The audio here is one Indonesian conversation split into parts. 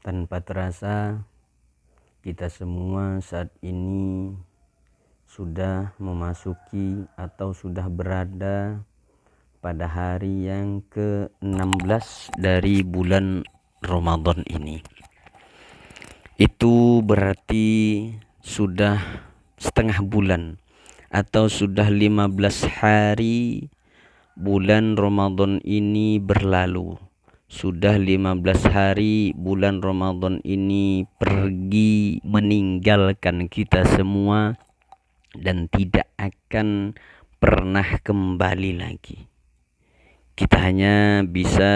Tanpa terasa kita semua saat ini sudah memasuki atau sudah berada pada hari yang ke-16 dari bulan Ramadan ini. Itu berarti sudah setengah bulan atau sudah 15 hari bulan Ramadan ini berlalu. Sudah 15 hari bulan Ramadan ini pergi meninggalkan kita semua dan tidak akan pernah kembali lagi. Kita hanya bisa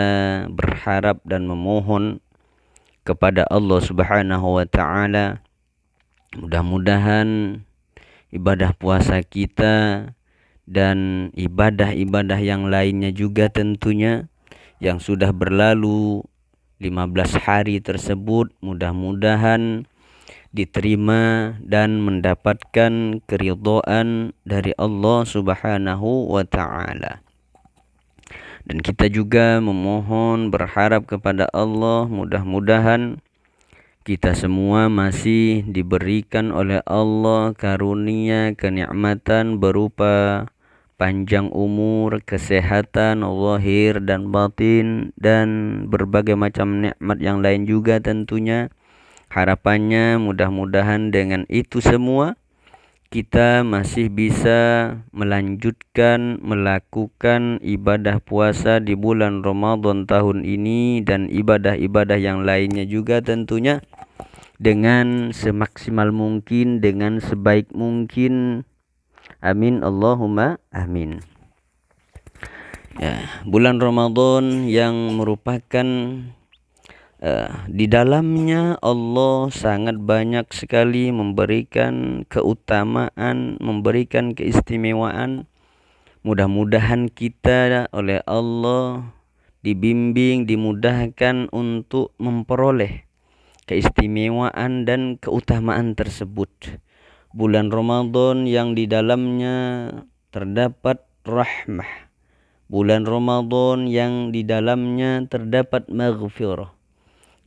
berharap dan memohon kepada Allah Subhanahu wa taala, mudah-mudahan ibadah puasa kita dan ibadah-ibadah yang lainnya juga tentunya yang sudah berlalu 15 hari tersebut mudah-mudahan diterima dan mendapatkan keridhaan dari Allah Subhanahu wa taala. Dan kita juga memohon berharap kepada Allah, mudah-mudahan kita semua masih diberikan oleh Allah karunia kenikmatan berupa panjang umur, kesehatan zahir dan batin, dan berbagai macam nikmat yang lain juga tentunya. Harapannya mudah-mudahan dengan itu semua kita masih bisa melanjutkan melakukan ibadah puasa di bulan Ramadan tahun ini dan ibadah-ibadah yang lainnya juga tentunya dengan semaksimal mungkin, dengan sebaik mungkin. Amin Allahumma amin. Ya, bulan Ramadan yang merupakan di dalamnya Allah sangat banyak sekali memberikan keutamaan, memberikan keistimewaan. Mudah-mudahan kita oleh Allah dibimbing, dimudahkan untuk memperoleh keistimewaan dan keutamaan tersebut. Bulan Ramadan yang di dalamnya terdapat rahmah. Bulan Ramadan yang di dalamnya terdapat maghfirah.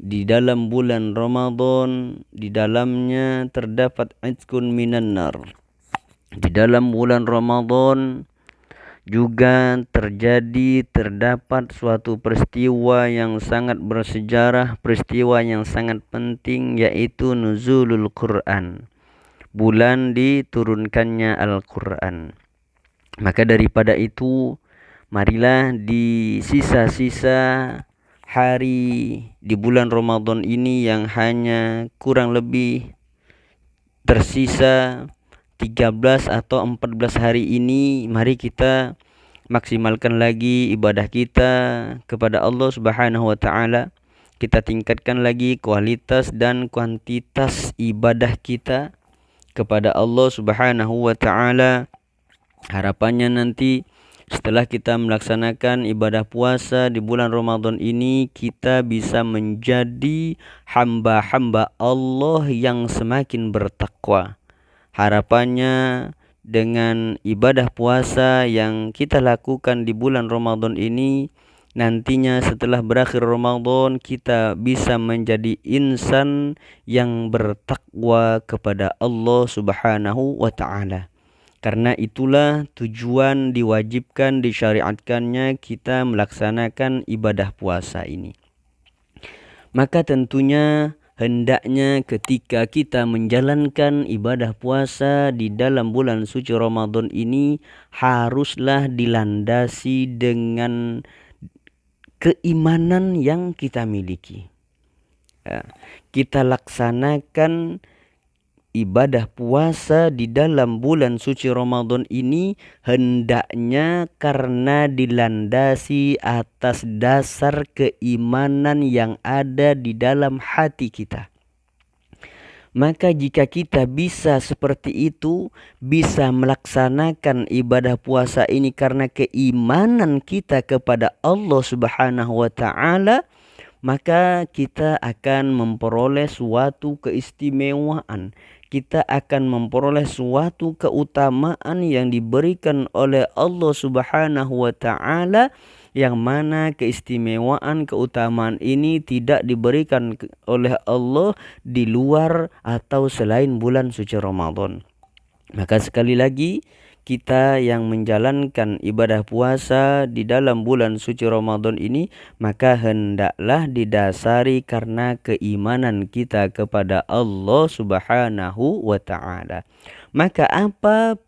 Di dalam bulan Ramadan di dalamnya terdapat itqun minan nar. Di dalam bulan Ramadan juga terdapat suatu peristiwa yang sangat bersejarah, peristiwa yang sangat penting, yaitu nuzulul Quran. Bulan diturunkannya Al-Quran. Maka daripada itu, marilah di sisa-sisa hari di bulan Ramadan ini yang hanya kurang lebih tersisa 13 atau 14 hari ini, mari kita maksimalkan lagi ibadah kita kepada Allah Subhanahu wa taala. Kita tingkatkan lagi kualitas dan kuantitas ibadah kita kepada Allah Subhanahu wa taala. Harapannya nanti setelah kita melaksanakan ibadah puasa di bulan Ramadan ini, kita bisa menjadi hamba-hamba Allah yang semakin bertakwa. Harapannya dengan ibadah puasa yang kita lakukan di bulan Ramadan ini, nantinya setelah berakhir Ramadan kita bisa menjadi insan yang bertakwa kepada Allah Subhanahu wa taala. Karena itulah tujuan diwajibkan disyariatkannya kita melaksanakan ibadah puasa ini. Maka tentunya hendaknya ketika kita menjalankan ibadah puasa di dalam bulan suci Ramadan ini haruslah dilandasi dengan keimanan yang kita miliki. Ya, kita laksanakan ibadah puasa di dalam bulan suci Ramadan ini hendaknya karena dilandasi atas dasar keimanan yang ada di dalam hati kita. Maka jika kita bisa seperti itu, bisa melaksanakan ibadah puasa ini karena keimanan kita kepada Allah Subhanahu wa taala, maka kita akan memperoleh suatu keistimewaan. Kita akan memperoleh suatu keutamaan yang diberikan oleh Allah Subhanahu wa taala yang mana keistimewaan keutamaan ini tidak diberikan oleh Allah di luar atau selain bulan suci Ramadan. Maka sekali lagi kita yang menjalankan ibadah puasa di dalam bulan suci Ramadan ini, maka hendaklah didasari karena keimanan kita kepada Allah Subhanahu wa taala. Maka apa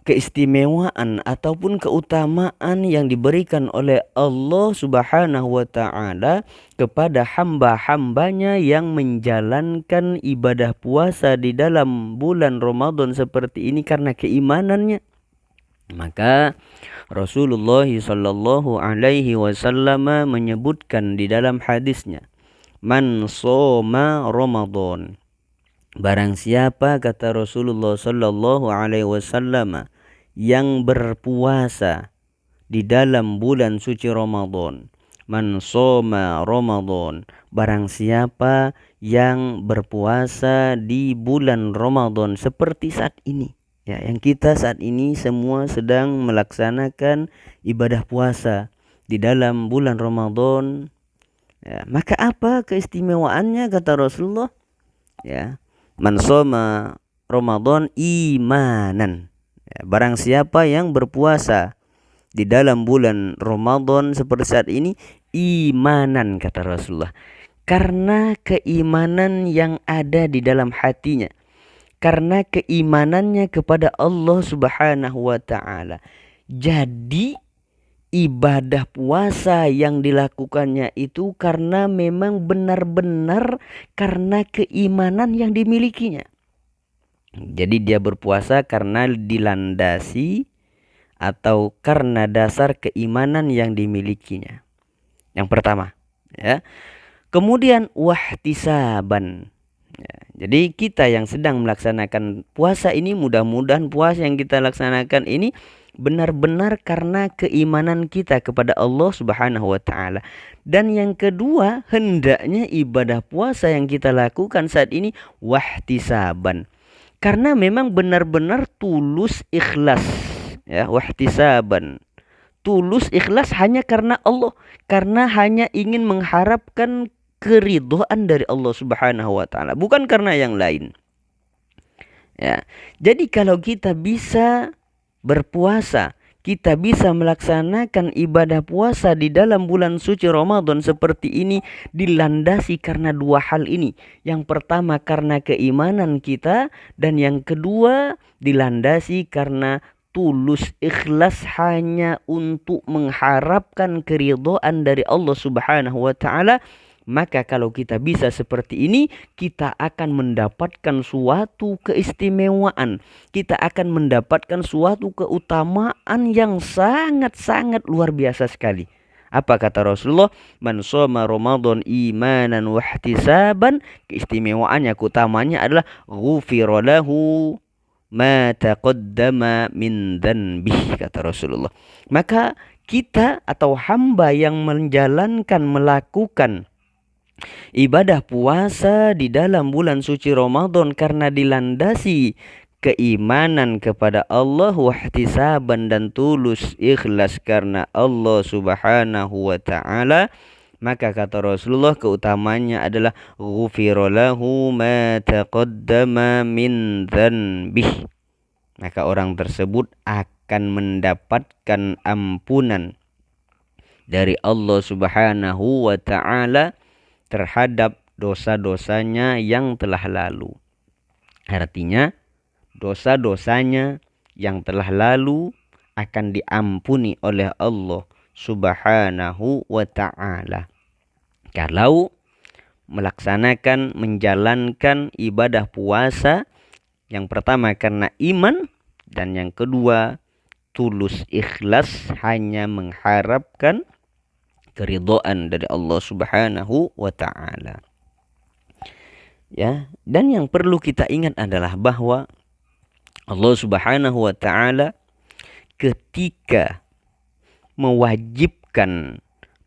keistimewaan ataupun keutamaan yang diberikan oleh Allah Subhanahu wa taala kepada hamba-hambanya yang menjalankan ibadah puasa di dalam bulan Ramadan seperti ini karena keimanannya? Maka Rasulullah sallallahu alaihi wasallam menyebutkan di dalam hadisnya, "Man shoma Ramadan." Barang siapa, kata Rasulullah sallallahu alaihi wasallam, yang berpuasa di dalam bulan suci Ramadan. Man shoma Ramadan, barang siapa yang berpuasa di bulan Ramadan seperti saat ini. Ya, yang kita saat ini semua sedang melaksanakan ibadah puasa di dalam bulan Ramadan. Ya, maka apa keistimewaannya, kata Rasulullah? Ya, man shoma Ramadan imanan. Ya, barang siapa yang berpuasa di dalam bulan Ramadan seperti saat ini imanan, kata Rasulullah, karena keimanan yang ada di dalam hatinya, karena keimanannya kepada Allah Subhanahu wa taala. Jadi ibadah puasa yang dilakukannya itu karena memang benar-benar karena keimanan yang dimilikinya. Jadi dia berpuasa karena dilandasi atau karena dasar keimanan yang dimilikinya. Yang pertama, ya. Kemudian wahtisaban. Ya, jadi kita yang sedang melaksanakan puasa ini, mudah-mudahan puasa yang kita laksanakan ini benar-benar karena keimanan kita kepada Allah Subhanahu wa taala. Dan yang kedua, hendaknya ibadah puasa yang kita lakukan saat ini wahtisaban, karena memang benar-benar tulus ikhlas. Ya, wahtisaban, tulus ikhlas hanya karena Allah, karena hanya ingin mengharapkan keridhaan dari Allah Subhanahu wa taala, bukan karena yang lain. Ya. Jadi kalau kita bisa berpuasa, kita bisa melaksanakan ibadah puasa di dalam bulan suci Ramadan seperti ini dilandasi karena dua hal ini. Yang pertama karena keimanan kita, dan yang kedua dilandasi karena tulus ikhlas hanya untuk mengharapkan keridhaan dari Allah Subhanahu wa taala. Maka kalau kita bisa seperti ini, kita akan mendapatkan suatu keistimewaan. Kita akan mendapatkan suatu keutamaan yang sangat-sangat luar biasa sekali. Apa kata Rasulullah? Man shoma Ramadan imanan wahtisaban. Keistimewaannya, keutamanya adalah ghufira lahu ma taqaddama min dhanbih, kata Rasulullah. Maka kita atau hamba yang menjalankan, melakukan ibadah puasa di dalam bulan suci Ramadan karena dilandasi keimanan kepada Allah, wahtisaban, dan tulus ikhlas karena Allah Subhanahu wa taala, maka kata Rasulullah keutamanya adalah ghufira lahu ma taqaddama min dhanbih. Maka orang tersebut akan mendapatkan ampunan dari Allah Subhanahu wa taala terhadap dosa-dosanya yang telah lalu. Artinya dosa-dosanya yang telah lalu akan diampuni oleh Allah Subhanahu wa ta'ala kalau melaksanakan, menjalankan ibadah puasa, yang pertama karena iman, dan yang kedua tulus ikhlas hanya mengharapkan keridhaan dari Allah Subhanahu wa taala. Ya, dan yang perlu kita ingat adalah bahwa Allah Subhanahu wa taala ketika mewajibkan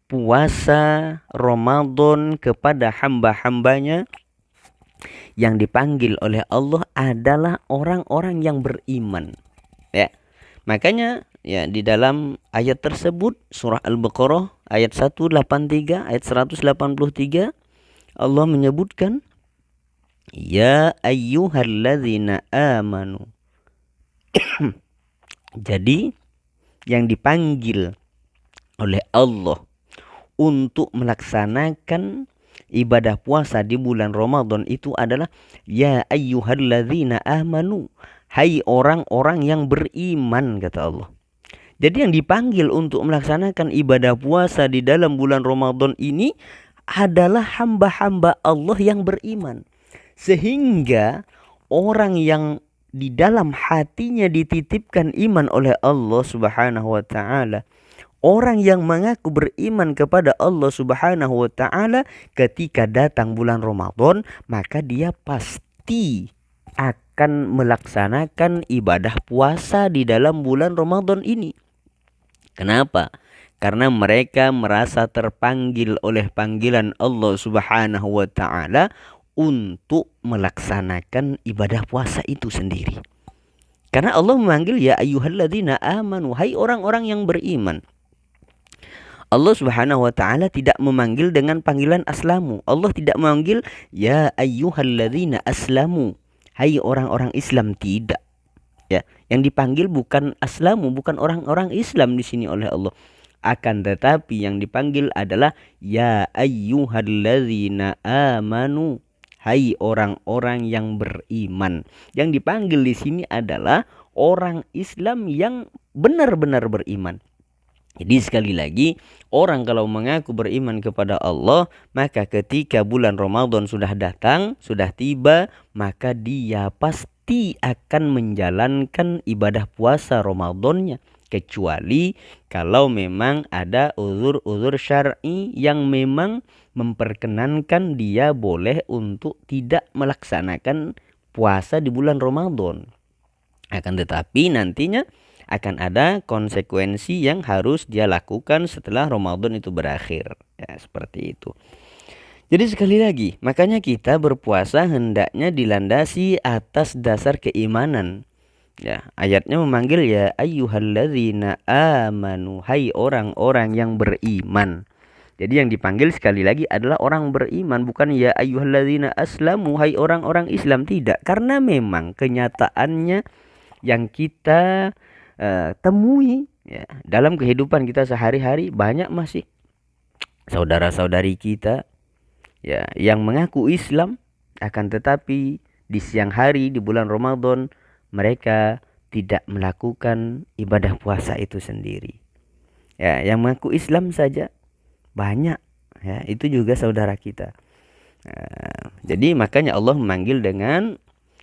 puasa Ramadan kepada hamba-hambanya, yang dipanggil oleh Allah adalah orang-orang yang beriman. Ya. Makanya Ya, di dalam ayat tersebut surah Al-Baqarah ayat 183, ayat 183 Allah menyebutkan ya ayyuhalladzina amanu. Jadi yang dipanggil oleh Allah untuk melaksanakan ibadah puasa di bulan Ramadan itu adalah ya ayyuhalladzina amanu, hai orang-orang yang beriman, kata Allah. Jadi yang dipanggil untuk melaksanakan ibadah puasa di dalam bulan Ramadan ini adalah hamba-hamba Allah yang beriman. Sehingga orang yang di dalam hatinya dititipkan iman oleh Allah Subhanahu wa taala, orang yang mengaku beriman kepada Allah Subhanahu wa taala, ketika datang bulan Ramadan, maka dia pasti akan melaksanakan ibadah puasa di dalam bulan Ramadan ini. Kenapa? Karena mereka merasa terpanggil oleh panggilan Allah Subhanahu wa taala untuk melaksanakan ibadah puasa itu sendiri. Karena Allah memanggil ya ayyuhalladzina amanu, hai orang-orang yang beriman. Allah Subhanahu wa taala tidak memanggil dengan panggilan aslamu. Allah tidak memanggil ya ayyuhalladzina aslamu, hai orang-orang Islam, tidak. Ya, yang dipanggil bukan aslamu, bukan orang-orang Islam di sini oleh Allah. Akan tetapi yang dipanggil adalah ya ayyuhalladzina amanu, hai orang-orang yang beriman. Yang dipanggil di sini adalah orang Islam yang benar-benar beriman. Jadi sekali lagi, orang kalau mengaku beriman kepada Allah, maka ketika bulan Ramadan sudah datang, sudah tiba, maka dia pasti akan menjalankan ibadah puasa Ramadannya. Kecuali kalau memang ada uzur-uzur syar'i yang memang memperkenankan dia boleh untuk tidak melaksanakan puasa di bulan Ramadan. Akan tetapi nantinya akan ada konsekuensi yang harus dia lakukan setelah Ramadan itu berakhir. Ya, seperti itu. Jadi sekali lagi, makanya kita berpuasa hendaknya dilandasi atas dasar keimanan. Ya, ayatnya memanggil ya ayyuhalladzina amanu, hai orang-orang yang beriman. Jadi yang dipanggil sekali lagi adalah orang beriman, bukan ya ayyuhalladzina aslamu, hai orang-orang Islam, tidak. Karena memang kenyataannya yang kita temui ya, dalam kehidupan kita sehari-hari, banyak masih saudara-saudari kita ya yang mengaku Islam, akan tetapi di siang hari di bulan Ramadan mereka tidak melakukan ibadah puasa itu sendiri. Ya, yang mengaku Islam saja banyak ya, itu juga saudara kita. Jadi makanya Allah memanggil dengan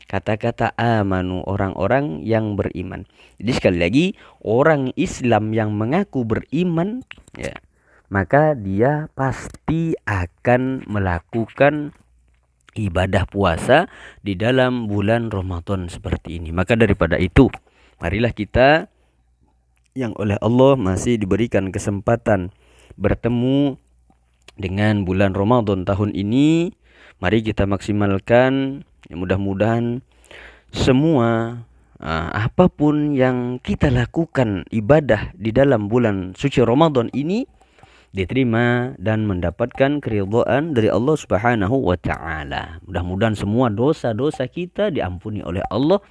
kata-kata amanu, orang-orang yang beriman. Jadi sekali lagi, orang Islam yang mengaku beriman ya, maka dia pasti akan melakukan ibadah puasa di dalam bulan Ramadan seperti ini. Maka daripada itu, marilah kita yang oleh Allah masih diberikan kesempatan bertemu dengan bulan Ramadan tahun ini, mari kita maksimalkan. Ya, mudah-mudahan semua apapun yang kita lakukan ibadah di dalam bulan suci Ramadan ini diterima dan mendapatkan keridhaan dari Allah Subhanahu wa taala. Mudah-mudahan semua dosa-dosa kita diampuni oleh Allah,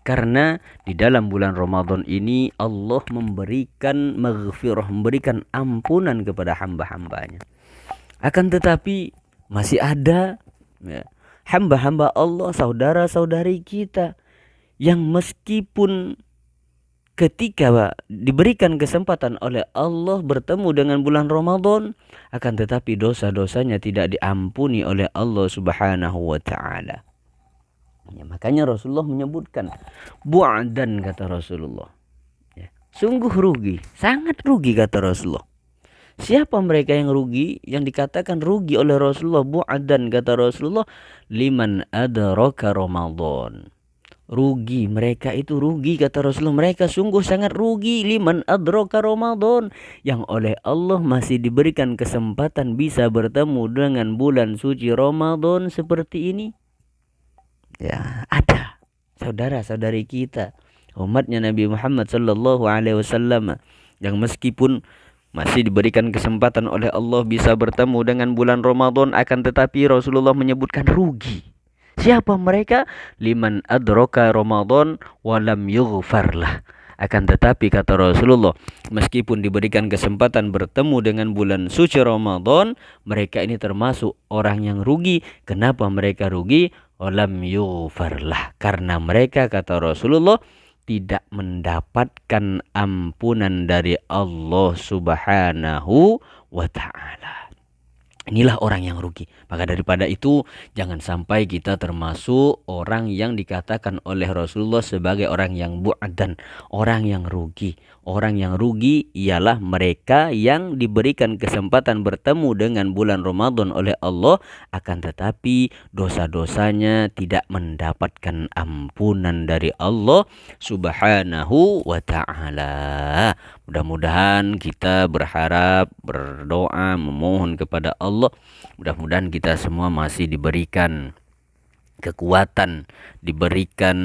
karena di dalam bulan Ramadan ini Allah memberikan maghfirah, memberikan ampunan kepada hamba-hambanya. Akan tetapi masih ada ya, hamba-hamba Allah, saudara-saudari kita yang meskipun ketika diberikan kesempatan oleh Allah bertemu dengan bulan Ramadan, akan tetapi dosa-dosanya tidak diampuni oleh Allah Subhanahu wa taala. Ya, makanya Rasulullah menyebutkan bu'dan, kata Rasulullah. Ya, sungguh rugi, sangat rugi, kata Rasulullah. Siapa mereka yang rugi? Yang dikatakan rugi oleh Rasulullah, bu'dan, kata Rasulullah, liman adraka Ramadan. Rugi, mereka itu rugi, kata Rasulullah, mereka sungguh sangat rugi, liman adraka Ramadan, yang oleh Allah masih diberikan kesempatan bisa bertemu dengan bulan suci Ramadan seperti ini. Ya, ada saudara-saudari kita, umatnya Nabi Muhammad sallallahu alaihi wasallam yang meskipun masih diberikan kesempatan oleh Allah bisa bertemu dengan bulan Ramadan, akan tetapi Rasulullah menyebutkan rugi. Siapa mereka? Liman adraka Ramadan walam yughfarlah. Akan tetapi kata Rasulullah, meskipun diberikan kesempatan bertemu dengan bulan suci Ramadan, mereka ini termasuk orang yang rugi. Kenapa mereka rugi? Walam yughfarlah. Karena mereka kata Rasulullah tidak mendapatkan ampunan dari Allah Subhanahu wa ta'ala. Inilah orang yang rugi. Maka daripada itu, jangan sampai kita termasuk orang yang dikatakan oleh Rasulullah sebagai orang yang bu'dan, orang yang rugi. Orang yang rugi ialah mereka yang diberikan kesempatan bertemu dengan bulan Ramadan oleh Allah, akan tetapi dosa-dosanya tidak mendapatkan ampunan dari Allah Subhanahu wa ta'ala. Mudah-mudahan kita berharap, berdoa, memohon kepada Allah. Mudah-mudahan kita semua masih diberikan kekuatan, diberikan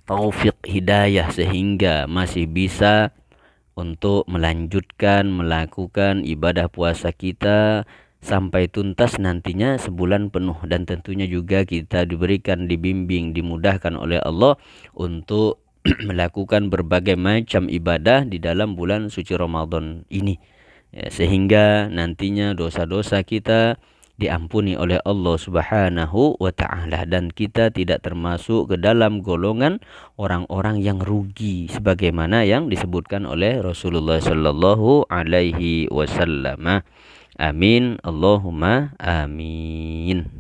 taufik hidayah sehingga masih bisa untuk melanjutkan melakukan ibadah puasa kita sampai tuntas nantinya sebulan penuh. Dan tentunya juga kita diberikan, dibimbing, dimudahkan oleh Allah untuk melakukan berbagai macam ibadah di dalam bulan suci Ramadan ini, ya, sehingga nantinya dosa-dosa kita diampuni oleh Allah Subhanahu wa ta'ala, dan kita tidak termasuk ke dalam golongan orang-orang yang rugi sebagaimana yang disebutkan oleh Rasulullah sallallahu alaihi wasallam. Amin, Allahumma amin.